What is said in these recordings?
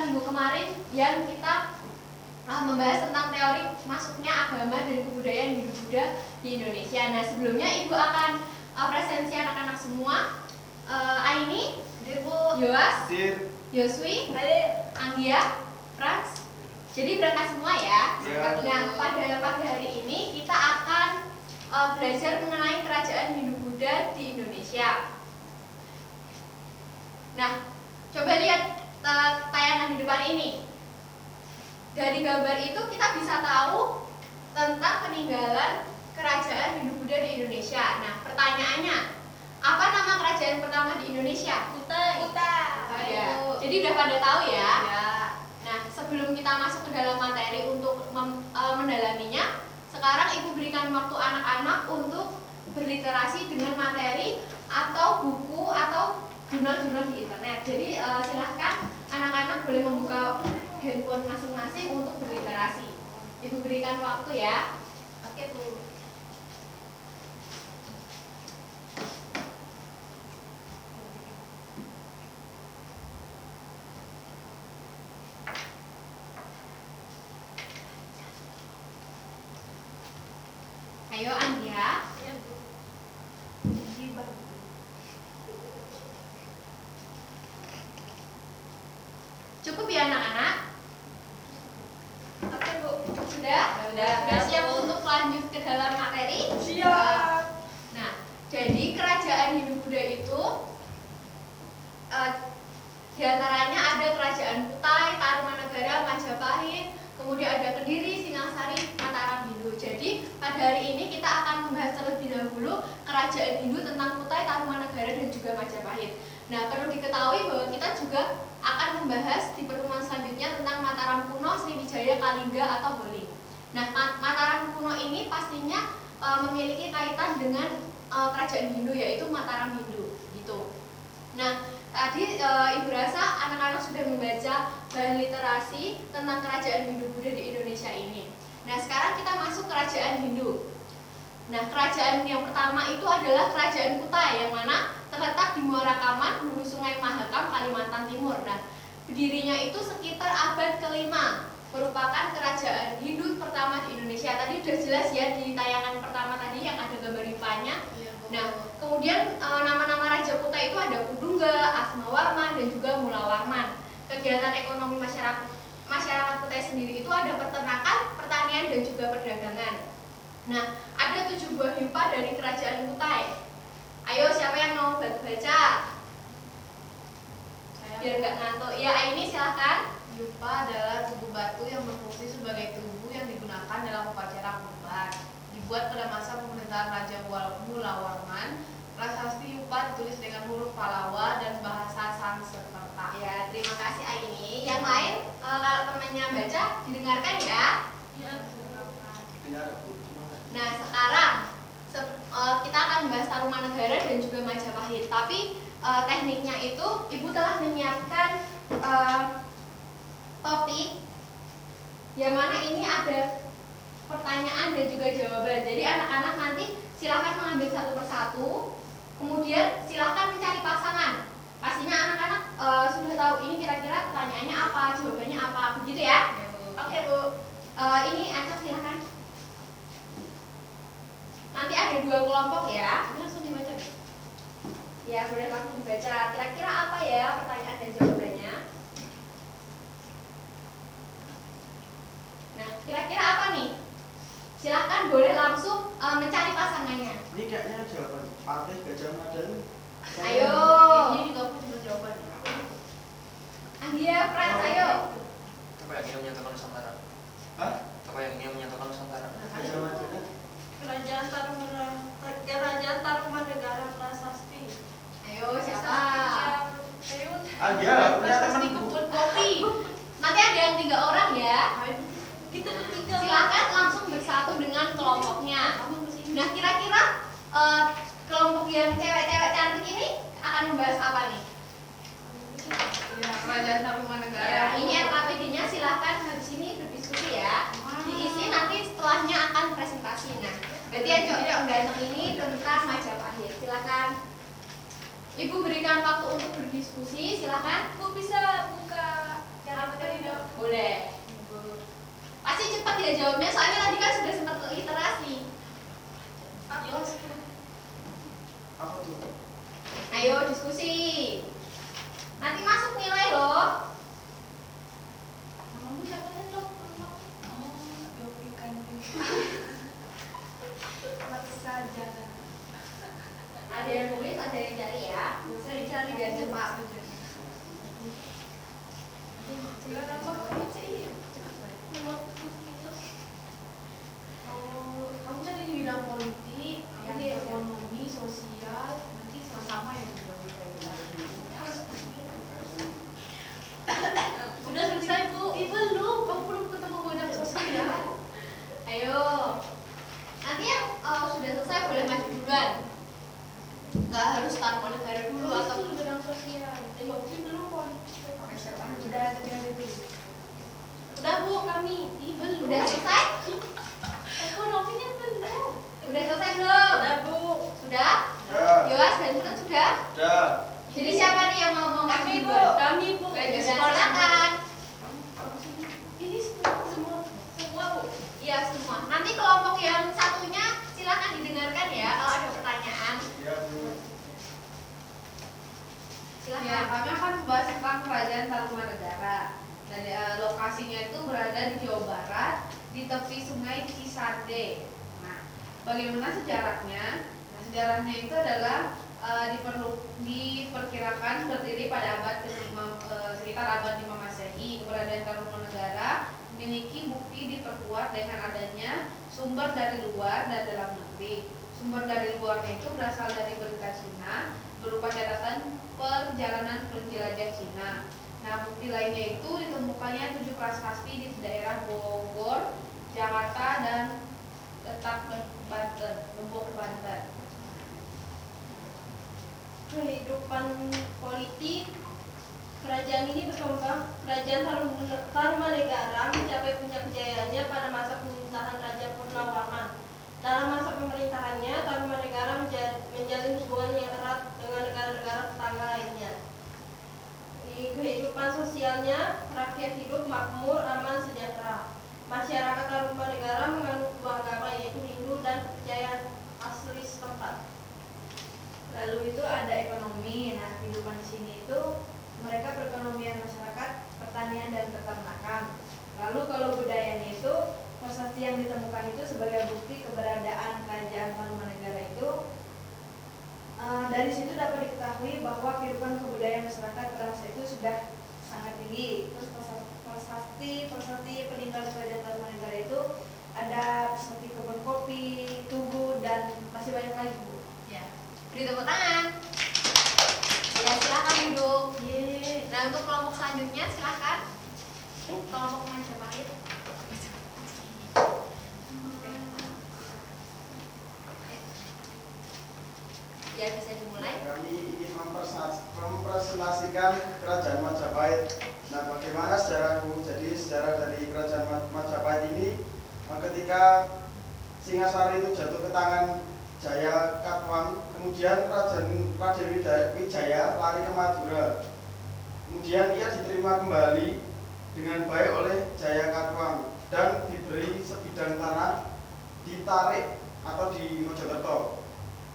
lanjutan minggu kemarin yang kita membahas tentang teori masuknya agama dan kebudayaan Hindu Buddha di Indonesia. Nah, sebelumnya Ibu akan presensi anak-anak semua. Aini, Yoas, Yoswi, Anggia, Frans. Jadi berangkat semua ya. Nah, pada pagi hari ini kita akan belajar mengenai kerajaan Hindu Buddha di Indonesia. Nah, coba lihat tayangan di depan ini. Dari gambar itu kita bisa tahu tentang peninggalan kerajaan Hindu Buddha di Indonesia. Nah, pertanyaannya, apa nama kerajaan pertama di Indonesia? Kutai. Ya. Jadi udah pada tahu ya? Nah, sebelum kita masuk ke dalam materi untuk mendalaminya, sekarang Ibu berikan waktu anak-anak untuk berliterasi dengan materi atau buku atau jurnal-jurnal di internet. Jadi silahkan anak-anak boleh membuka handphone masing-masing untuk berliterasi. Ibu berikan waktu ya. Oke, Bu. Ayo Anggia. Ya, Bu. Cukup ya anak-anak? Oke, Bu. Sudah? Sudah siap untuk lanjut ke dalam materi? Siap. Nah, jadi kerajaan Hindu Buddha itu diantaranya ada kerajaan Kutai, Tarumanegara, Majapahit, kemudian ada Kediri, Singasari, Mataram Hindu. Jadi pada hari ini kita akan membahas terlebih dahulu kerajaan Hindu tentang Kutai, Tarumanegara, dan juga Majapahit. Nah, perlu diketahui bahwa kita juga akan membahas di pertemuan selanjutnya tentang Mataram kuno, Sriwijaya, Kalingga, atau Boli. Nah, Mataram kuno ini pastinya memiliki kaitan dengan kerajaan Hindu, yaitu Mataram Hindu, gitu. Nah, tadi Ibu rasa anak-anak sudah membaca bahan literasi tentang kerajaan Hindu Buddha di Indonesia ini. Nah, sekarang kita masuk kerajaan Hindu. Nah, kerajaan yang pertama itu adalah kerajaan Kutai, yang mana terletak di Muara Kaman, hulu Sungai Mahakam, Kalimantan Timur. Nah, berdirinya itu sekitar abad ke-5, merupakan kerajaan Hindu pertama di Indonesia. Tadi sudah jelas ya di tayangan pertama tadi yang ada gambar rupanya. Nah, kemudian nama-nama Raja Kutai itu ada Kudungga, Asmawarman, dan juga Mulawarman. Kegiatan ekonomi masyarakat Kutai sendiri itu ada peternakan, pertanian, dan juga perdagangan. Nah, ada 7 buah himpa dari kerajaan Kutai. Ayo, siapa yang mau baca? Biar nggak ngantuk. Ya, Aini silahkan. Yupa adalah tugu batu yang berfungsi sebagai tugu yang digunakan dalam upacara kurban. Dibuat pada masa pemerintahan Raja Mulawarman. Prasasti Yupa ditulis dengan huruf Pallawa dan bahasa Sanskerta. Ya, terima kasih Aini. Yang lain, kalau temannya baca, didengarkan ya. Nah, sekarang kita akan membahas Tarumanegara dan juga Majapahit. Tapi tekniknya itu Ibu telah menyiapkan topik yang mana ini ada pertanyaan dan juga jawaban. Jadi anak-anak nanti silakan mengambil satu persatu, kemudian silakan mencari pasangan. Pastinya anak-anak sudah tahu ini kira-kira pertanyaannya apa, jawabannya apa, begitu ya? Oke, Bu. Ini Aca silakan. Nanti ada 2 kelompok ya. Langsung dibaca. Ya, boleh langsung dibaca. Kira-kira apa ya pertanyaan dan jawabannya? Nah, kira-kira apa nih? Silahkan boleh langsung mencari pasangannya. Ini kayaknya jawaban Patih Gajah Mada. Ayo. Ini juga punya jawaban. Anggia, Frans, ayo. Apa yang ingin menyatakan Nusantara? Hah? Apa yang ingin menyatakan Nusantara? Gajah Mada. Kerajaan Tarumanegara Prasasti. Ayo, siapa? Ah, dia lah punya Prasasti teman. kebun kopi. Nanti ada yang 3 orang ya. Kita bertiga. Silakan langsung bersatu dengan kelompoknya. Nah, kira-kira kelompok yang cewek-cewek cantik ini akan membahas apa nih? Kerajaan Tarumanegara. Ya, ini RKPD-nya silahkan habis ini berdiskusi ya. Diisi nanti setelahnya akan presentasi. Nah, berarti yang cowok ganteng ini tentang Majapahit. Silakan. Ibu berikan waktu untuk berdiskusi. Silakan. Bu bisa buka cara Kamu kan di bidang politik, ini ekonomi, sosial, nanti sama-sama yang Udah selesai Bu. belum, kamu belum ketemu bidang sosial. Ayo. Nanti yang sudah selesai boleh maju duluan. Nggak harus taruh negara dulu atau bidang sosial. Yogi belum politik. Udah itu. udah Bu kami. Belum. Udah selesai? Ekonominya belum. Udah selesai belum? Udah Bu. Sudah? Ya. Yowas dan Sultan sudah? Udah. Jadi siapa nih yang mau ngomong Kami Bu. duluan? Kami Bu. Ya, silakan. Ini semua Bu. Iya semua. Nanti kelompok yang satunya silakan didengarkan ya kalau ada pertanyaan. Ya, Bu. Silakan. Ya, kami akan membahas tentang Kerajaan Tarumanegara. Dan lokasinya itu berada di Jawa Barat, di tepi Sungai Cisande. Nah, bagaimana sejarahnya? Nah, sejarahnya itu adalah diperkirakan berdiri pada abad ke-5, sekitar abad 5 Masehi. Keberadaan Tarumanegara memiliki bukti diperkuat dengan adanya sumber dari luar dan dalam negeri. Sumber dari luarnya itu berasal dari berita Cina berupa catatan perjalanan penjelajah Cina. Nah, bukti lainnya itu ditemukannya 7 prasasti di daerah Bogor, Jakarta, dan Letak Banten, Lombok, Banten. Kehidupan politik kerajaan ini berkembang. Kerajaan Tarumanegara mencapai puncak kejayaannya pada masa pemerintahan Raja Purnawarman. Dalam masa pemerintahannya, Tarumanegara menjalin hubungan yang erat dengan negara-negara tetangga lainnya. Di kehidupan sosialnya, rakyat hidup makmur, aman, sejahtera. Masyarakat Tarumanegara menganut dua agama, yaitu Hindu dan kepercayaan asli setempat. Lalu itu ada ekonomi. Nah, kehidupan di sini itu mereka perekonomian masyarakat, pertanian dan peternakan. Lalu kalau budayanya itu prasasti yang ditemukan itu sebagai bukti keberadaan kerajaan Tarumanegara itu dari situ dapat diketahui bahwa kehidupan kebudayaan masyarakat pada masa itu sudah sangat tinggi. Terus prasasti peninggalan kerajaan Tarumanegara itu ada seperti kebun kopi, tugu, dan masih banyak lagi Bu. Ya. Beri tepuk tangan. Ya silakan duduk. Nah untuk kelompok selanjutnya silakan. Kelompok Majapahit. Ya bisa dimulai. Kami ingin mempresentasikan Kerajaan Majapahit. Nah, bagaimana sejarahku? Jadi sejarah dari Kerajaan Majapahit ini, ketika Singasari itu jatuh ke tangan Jaya Katwang, kemudian Raden Wijaya lari ke Madura. Kemudian ia diterima kembali dengan baik oleh Jaya Katwang dan diberi sebidang tanah ditarik atau di Mojokerto.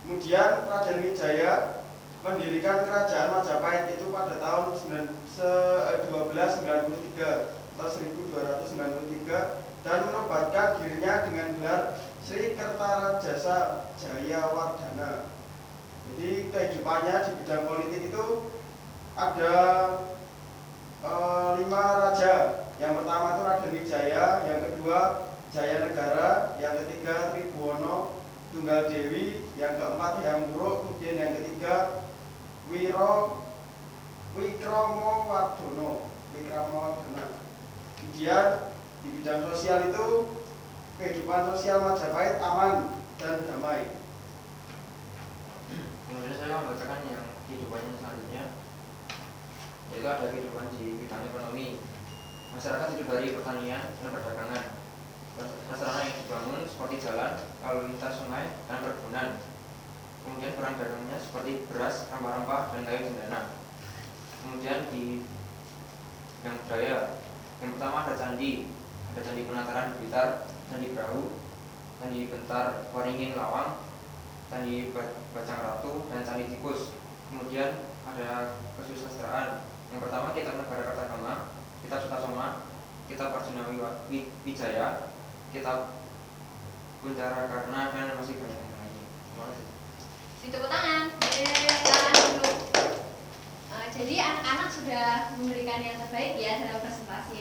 Kemudian Raden Wijaya mendirikan Kerajaan Majapahit itu pada tahun 1293 atau 1293 dan menobatkan dirinya dengan gelar Sri Kertarajasa Jayawardhana. Jadi kehidupannya di bidang politik itu ada 5 raja. Yang pertama itu Raden Wijaya, yang kedua Jayanegara, yang ketiga Tribhuwana Tunggaldewi, yang keempat Hyang Wuruk, kemudian yang ketiga Wikramawardhana. Kemudian di bidang sosial itu kehidupan sosial Majapahit aman dan damai. Kemudian saya membacakan yang kehidupannya selanjutnya, yaitu ada kehidupan di bidang ekonomi. Masyarakat hidup dari pertanian dan perdagangan. Sarana yang dibangun seperti jalan, lalu lintas sungai, dan perkebunan. Kemudian barang dagangnya seperti beras, rempah-rempah, dan kayu cendana. Kemudian di bidang budaya, yang pertama ada Candi Penataran Blitar, Candi Brahu, Candi Bentar Waringin Lawang, Candi Bajang Ratu, dan Candi Tikus. Kemudian ada kesusastraan. Yang pertama Kitab Negara Kertagama, Kitab Sutasoma, Kitab Arjuna Wijaya, Kitab Kuncara Karna, dan masih banyak yang lain. Terima kasih. Tepuk tangan. Silakan duduk. Jadi anak-anak sudah memberikan yang terbaik ya dalam presentasi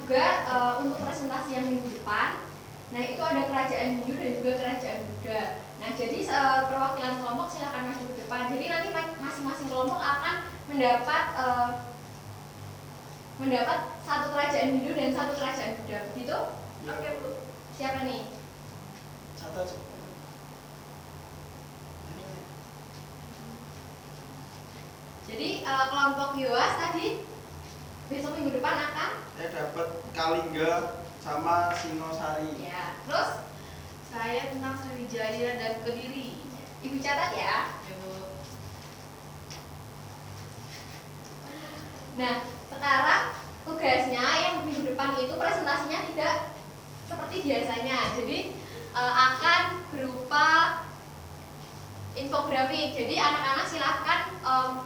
juga untuk presentasi yang minggu depan. Nah, itu ada kerajaan Hindu dan juga kerajaan Buddha. Nah, jadi perwakilan kelompok silakan maju ke depan. Jadi nanti masing-masing kelompok akan mendapat satu kerajaan Hindu dan satu kerajaan Buddha. Begitu? Ya. Oke, Bu. Siapa nih? Catat. Jadi kelompok Yoas tadi besok minggu depan akan Saya dapat Kalingga sama Singosari. ya. Terus Saya tentang Sriwijaya dan Kediri. Ibu catat ya. Ya, Bu. Nah, sekarang tugasnya yang minggu depan itu presentasinya tidak seperti biasanya. Jadi akan berupa infografik. Jadi anak-anak silahkan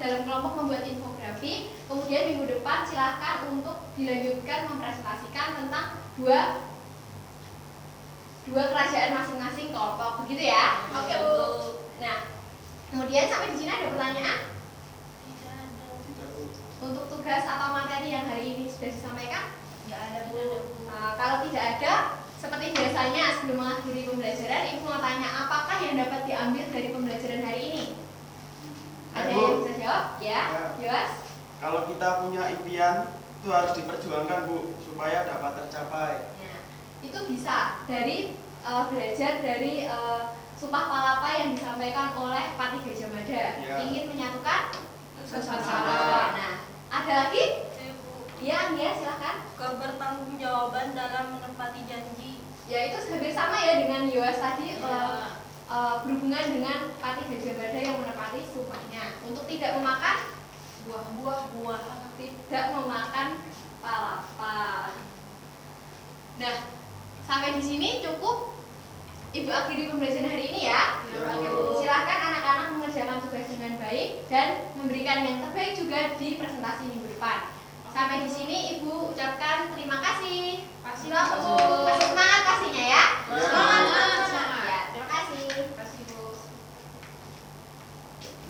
dalam kelompok membuat infografik. Kemudian minggu depan silahkan untuk dilanjutkan mempresentasikan tentang dua kerajaan masing-masing kelompok. Begitu ya? Oke, Bu. Nah, kemudian sampai di sini ada pertanyaan? Untuk tugas atau materi yang hari ini sudah disampaikan? Nggak ada, Bu. Kalau tidak ada, seperti biasanya sebelum mengakhiri pembelajaran, Ibu mau tanya apakah yang dapat diambil dari pembelajaran hari ini? Ada Bu. yang bisa jawab? Ya, Yoas? Kalau kita punya impian itu harus diperjuangkan, Bu, supaya dapat tercapai. Ya, itu bisa dari belajar dari Sumpah Palapa yang disampaikan oleh Pati Gajah Mada. Ya. Ingin menyatukan Nusantara. Nah, ada lagi? Ya, Anggia, silahkan. Kebertanggungjawaban dalam menepati janji. Ya, itu hampir sama ya dengan Yoas tadi. Ya. Berhubungan dengan Pati Gajah Mada yang menepati sumpahnya untuk tidak memakan buah-buah, tidak memakan palapa. Nah, sampai di sini cukup. Ibu akhiri pembelajaran hari ini ya. Ya, Oke, silahkan anak-anak mengerjakan tugas dengan baik dan memberikan yang terbaik juga di presentasi minggu depan. Sampai di sini Ibu ucapkan terima kasih. Silakan.